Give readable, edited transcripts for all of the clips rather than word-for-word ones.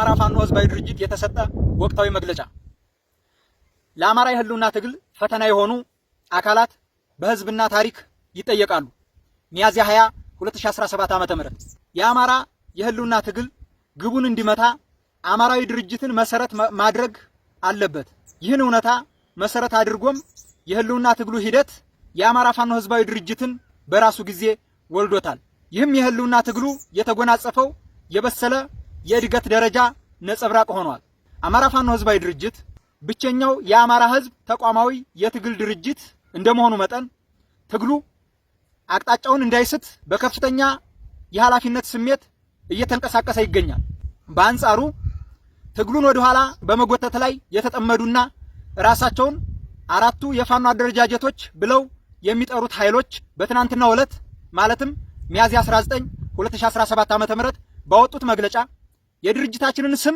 በአማራ ፋኖ ህዝባዊ ድርጅት የተሰጠ ወቅታዊ መግለጫ። ለአማራ የህልውና ትግል ፈተና የሆኑ አካላት በህዝብና ታሪክ ይጠየቃሉ። ሚያዝያ 20 2017 ዓ.ም የአማራ የህልውና ትግል ግቡን እንዲመታ አማራዊ ድርጅትን መሰረት ማድረግ አለበት። ይህን እውነታ መሰረት አድርጎም የህልውና ትግሉ ሂደት የአማራ ፋኖ ህዝባዊ ድርጅትን በራሱ ጊዜ ወልዶታል። ይህም የህልውና ትግሉ የተጎናጸፈው የበሰለ የእድገት ደረጃ ነጸብራቅ ሆኗል። አማራ ፋኖ ህዝባዊ ድርጅት ብቸኛው የአማራ ህዝብ ተቋማዊ የትግል ድርጅት እንደመሆኑ መጠን ትግሉ አቅጣጫውን እንዳይስት በከፍተኛ የኃላፊነት ስሜት እየተንቀሳቀሰ ይገኛል። በአንጻሩ ትግሉን ወደ ኋላ በመጎተት ላይ የተጠመዱና ራሳቸውን አራቱ የፋኖ አደረጃጀቶች ብለው የሚጠሩት ኃይሎች በትናንትናው ዕለት ማለትም ሚያዝያ 19 2017 ዓ.ም ባወጡት መግለጫ የድርጅታችንን ስም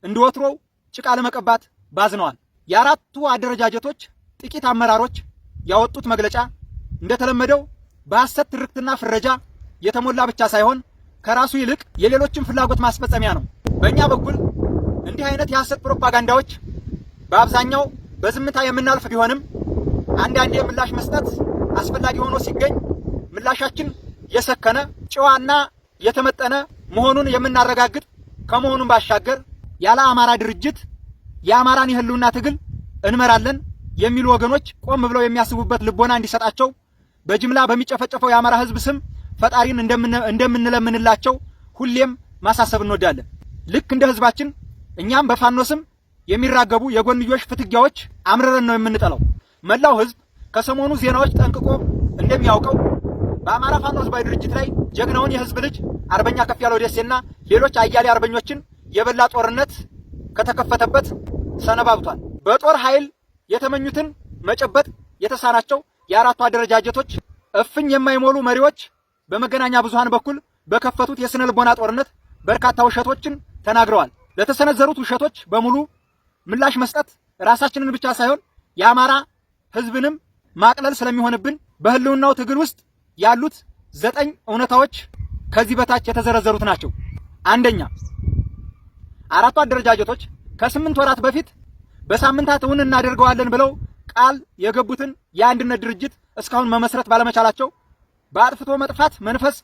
እንደወትሮው ጭቃ ለመቀባት ባዝነዋል። የአራቱ አደረጃጀቶች ጥቂት አመራሮች ያወጡት መግለጫ እንደተለመደው በሐሰት ትርክትና ፍረጃ የተሞላ ብቻ ሳይሆን ከራሱ ይልቅ የሌሎችን ፍላጎት ማስፈጸሚያ ነው። በእኛ በኩል እንዲህ አይነት የሐሰት ፕሮፓጋንዳዎች በአብዛኛው በዝምታ የምናልፍ ቢሆንም አንዳንዴ ምላሽ መስጠት አስፈላጊ ሆኖ ሲገኝ ምላሻችን የሰከነ ጨዋና የተመጠነ መሆኑን የምናረጋግጥ ከመሆኑን ባሻገር ያለ አማራ ድርጅት የአማራን የህልውና ትግል እንመራለን የሚሉ ወገኖች ቆም ብለው የሚያስቡበት ልቦና እንዲሰጣቸው በጅምላ በሚጨፈጨፈው የአማራ ህዝብ ስም ፈጣሪን እንደምንለምንላቸው ሁሌም ማሳሰብ እንወዳለን። ልክ እንደ ህዝባችን እኛም በፋኖ ስም የሚራገቡ የጎንዮሽ ፍትጊያዎች አምርረን ነው የምንጠላው። መላው ህዝብ ከሰሞኑ ዜናዎች ጠንቅቆ እንደሚያውቀው በአማራ ፋኖ ህዝባዊ ድርጅት ላይ ጀግናውን የህዝብ ልጅ አርበኛ ከፍያለው ደሴና ሌሎች አያሌ አርበኞችን የበላ ጦርነት ከተከፈተበት ሰነባብቷል። በጦር ኃይል የተመኙትን መጨበጥ የተሳናቸው የአራቱ አደረጃጀቶች እፍኝ የማይሞሉ መሪዎች በመገናኛ ብዙሃን በኩል በከፈቱት የስነ ልቦና ጦርነት በርካታ ውሸቶችን ተናግረዋል። ለተሰነዘሩት ውሸቶች በሙሉ ምላሽ መስጠት ራሳችንን ብቻ ሳይሆን የአማራ ህዝብንም ማቅለል ስለሚሆንብን በህልውናው ትግል ውስጥ ያሉት 9 እውነታዎች ከዚህ በታች የተዘረዘሩት ናቸው። አንደኛ፣ አራቱ አደረጃጀቶች ከ8 ወራት በፊት በሳምንታት እውን እናደርገዋለን ብለው ቃል የገቡትን የአንድነት ድርጅት እስካሁን መመስረት ባለመቻላቸው በአጥፍቶ መጥፋት መንፈስ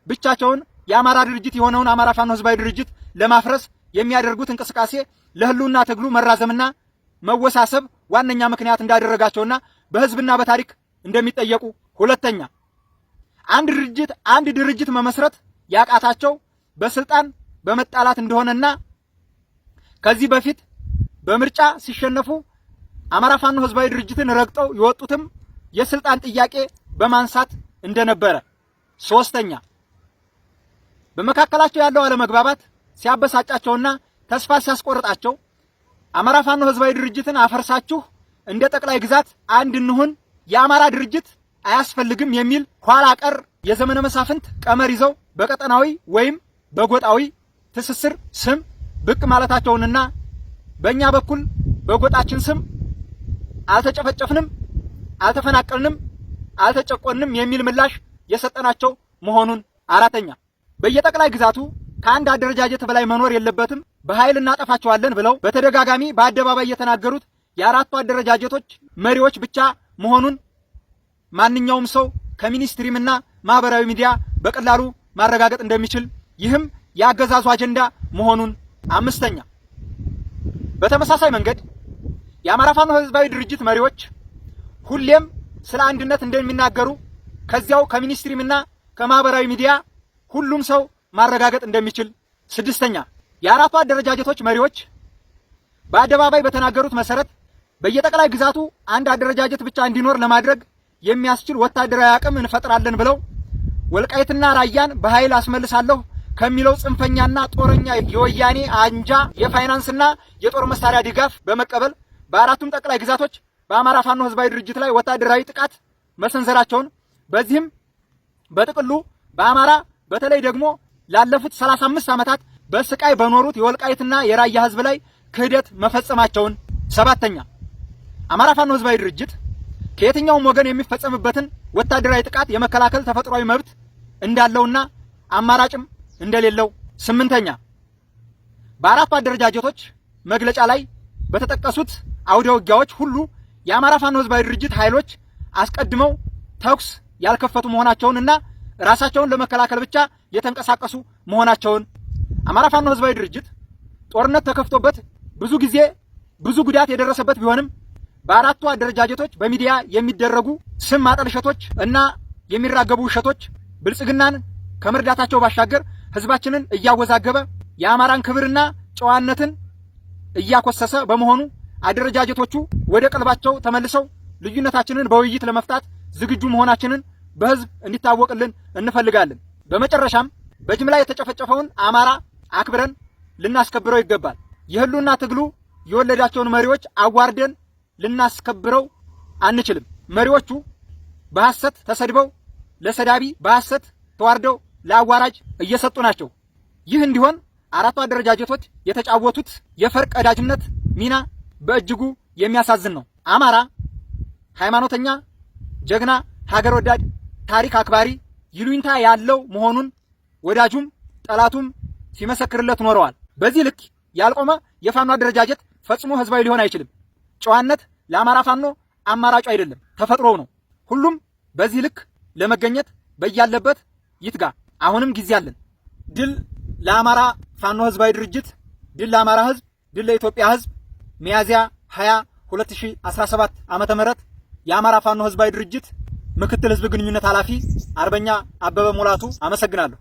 ብቻቸውን የአማራ ድርጅት የሆነውን አማራ ፋኖ ህዝባዊ ድርጅት ለማፍረስ የሚያደርጉት እንቅስቃሴ ለህልውና ትግሉ መራዘምና መወሳሰብ ዋነኛ ምክንያት እንዳደረጋቸውና በህዝብና በታሪክ እንደሚጠየቁ። ሁለተኛ፣ አንድ ድርጅት መመስረት ያቃታቸው በስልጣን በመጣላት እንደሆነና ከዚህ በፊት በምርጫ ሲሸነፉ አማራ ፋኖ ህዝባዊ ድርጅትን ረግጠው የወጡትም የስልጣን ጥያቄ በማንሳት እንደነበረ። ሶስተኛ፣ በመካከላቸው ያለው አለመግባባት ሲያበሳጫቸውና ተስፋ ሲያስቆርጣቸው አማራ ፋኖ ህዝባዊ ድርጅትን አፈርሳችሁ እንደ ጠቅላይ ግዛት አንድ እንሁን፣ የአማራ ድርጅት አያስፈልግም የሚል ኋላ ቀር የዘመነ መሳፍንት ቀመር ይዘው በቀጠናዊ ወይም በጎጣዊ ትስስር ስም ብቅ ማለታቸውንና በእኛ በኩል በጎጣችን ስም አልተጨፈጨፍንም፣ አልተፈናቀልንም፣ አልተጨቆንም የሚል ምላሽ የሰጠናቸው መሆኑን። አራተኛ፣ በየጠቅላይ ግዛቱ ከአንድ አደረጃጀት በላይ መኖር የለበትም፣ በኃይል እናጠፋቸዋለን ብለው በተደጋጋሚ በአደባባይ የተናገሩት የአራቱ አደረጃጀቶች መሪዎች ብቻ መሆኑን ማንኛውም ሰው ከሚኒስትሪምና ማህበራዊ ሚዲያ በቀላሉ ማረጋገጥ እንደሚችል፣ ይህም የአገዛዙ አጀንዳ መሆኑን። አምስተኛ፣ በተመሳሳይ መንገድ የአማራ ፋኖ ህዝባዊ ድርጅት መሪዎች ሁሌም ስለ አንድነት እንደሚናገሩ ከዚያው ከሚኒስትሪምና ከማህበራዊ ሚዲያ ሁሉም ሰው ማረጋገጥ እንደሚችል። ስድስተኛ፣ የአራቱ አደረጃጀቶች መሪዎች በአደባባይ በተናገሩት መሰረት በየጠቅላይ ግዛቱ አንድ አደረጃጀት ብቻ እንዲኖር ለማድረግ የሚያስችል ወታደራዊ አቅም እንፈጥራለን ብለው ወልቃይትና ራያን በኃይል አስመልሳለሁ ከሚለው ጽንፈኛና ጦረኛ የወያኔ አንጃ የፋይናንስና የጦር መሳሪያ ድጋፍ በመቀበል በአራቱም ጠቅላይ ግዛቶች በአማራ ፋኖ ህዝባዊ ድርጅት ላይ ወታደራዊ ጥቃት መሰንዘራቸውን፣ በዚህም በጥቅሉ በአማራ በተለይ ደግሞ ላለፉት 35 ዓመታት በስቃይ በኖሩት የወልቃይትና የራያ ህዝብ ላይ ክህደት መፈጸማቸውን። ሰባተኛ፣ አማራ ፋኖ ህዝባዊ ድርጅት ከየትኛውም ወገን የሚፈጸምበትን ወታደራዊ ጥቃት የመከላከል ተፈጥሯዊ መብት እንዳለውና አማራጭም እንደሌለው። ስምንተኛ፣ በአራቱ አደረጃጀቶች መግለጫ ላይ በተጠቀሱት አውደ ውጊያዎች ሁሉ የአማራ ፋኖ ህዝባዊ ድርጅት ኃይሎች አስቀድመው ተኩስ ያልከፈቱ መሆናቸውንና ራሳቸውን ለመከላከል ብቻ የተንቀሳቀሱ መሆናቸውን አማራ ፋኖ ህዝባዊ ድርጅት ጦርነት ተከፍቶበት ብዙ ጉዳት የደረሰበት ቢሆንም በአራቱ አደረጃጀቶች በሚዲያ የሚደረጉ ስም ማጠልሸቶች እና የሚራገቡ ውሸቶች ብልጽግናን ከመርዳታቸው ባሻገር ህዝባችንን እያወዛገበ የአማራን ክብርና ጨዋነትን እያኮሰሰ በመሆኑ አደረጃጀቶቹ ወደ ቀልባቸው ተመልሰው ልዩነታችንን በውይይት ለመፍታት ዝግጁ መሆናችንን በህዝብ እንዲታወቅልን እንፈልጋለን። በመጨረሻም በጅምላ የተጨፈጨፈውን አማራ አክብረን ልናስከብረው ይገባል። የህልውና ትግሉ የወለዳቸውን መሪዎች አዋርደን ልናስከብረው አንችልም። መሪዎቹ በሐሰት ተሰድበው ለሰዳቢ በሐሰት ተዋርደው ለአዋራጅ እየሰጡ ናቸው። ይህ እንዲሆን አራቱ አደረጃጀቶች የተጫወቱት የፈርቀዳጅነት ሚና በእጅጉ የሚያሳዝን ነው። አማራ ሃይማኖተኛ፣ ጀግና፣ ሀገር ወዳድ፣ ታሪክ አክባሪ፣ ይሉኝታ ያለው መሆኑን ወዳጁም ጠላቱም ሲመሰክርለት ኖረዋል። በዚህ ልክ ያልቆመ የፋኖ አደረጃጀት ፈጽሞ ህዝባዊ ሊሆን አይችልም። ጨዋነት ለአማራ ፋኖ አማራጩ አይደለም፣ ተፈጥሮው ነው። ሁሉም በዚህ ልክ ለመገኘት በያለበት ይትጋ። አሁንም ጊዜ አለን። ድል ለአማራ ፋኖ ህዝባዊ ድርጅት፣ ድል ለአማራ ህዝብ፣ ድል ለኢትዮጵያ ህዝብ። ሚያዝያ 20 2017 ዓመተ ምህረት የአማራ ፋኖ ህዝባዊ ድርጅት ምክትል ህዝብ ግንኙነት ኃላፊ አርበኛ አበበ ሙላቱ። አመሰግናለሁ።